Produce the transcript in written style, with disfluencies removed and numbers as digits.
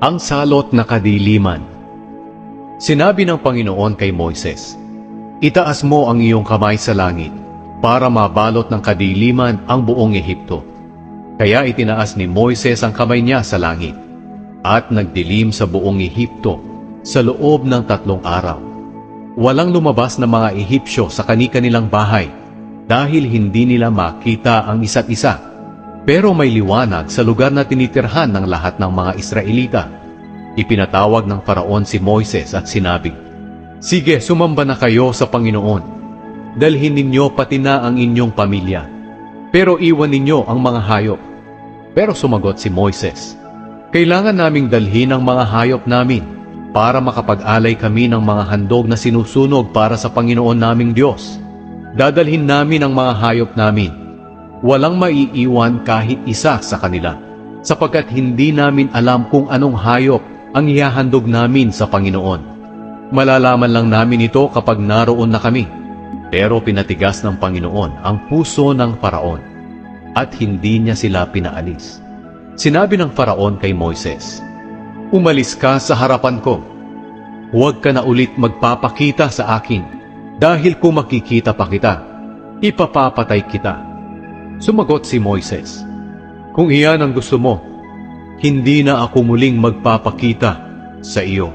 Ang salot na kadiliman. Sinabi ng Panginoon kay Moises, "Itaas mo ang iyong kamay sa langit para mabalot ng kadiliman ang buong Ehipto." Kaya itinaas ni Moises ang kamay niya sa langit at nagdilim sa buong Ehipto sa loob ng 3 araw. Walang lumabas na mga Ehipsyo sa kani-kanilang bahay dahil hindi nila makita ang isa't isa. Pero may liwanag sa lugar na tinitirhan ng lahat ng mga Israelita. Ipinatawag ng Faraon si Moises at sinabi, "Sige, sumamba na kayo sa Panginoon. Dalhin ninyo pati na ang inyong pamilya. Pero iwan ninyo ang mga hayop." Pero sumagot si Moises, "Kailangan naming dalhin ang mga hayop namin para makapag-alay kami ng mga handog na sinusunog para sa Panginoon naming Diyos. Dadalhin namin ang mga hayop namin. Walang maiiwan kahit isa sa kanila, sapagkat hindi namin alam kung anong hayop ang ihahandog namin sa Panginoon. Malalaman lang namin ito kapag naroon na kami." Pero pinatigas ng Panginoon ang puso ng Faraon at hindi niya sila pinaalis. Sinabi ng Faraon kay Moises, "Umalis ka sa harapan ko. Huwag ka na ulit magpapakita sa akin, dahil kung makikita pa kita, ipapapatay kita." Sumagot si Moises, "Kung iyan ang gusto mo, hindi na ako muling magpapakita sa iyo."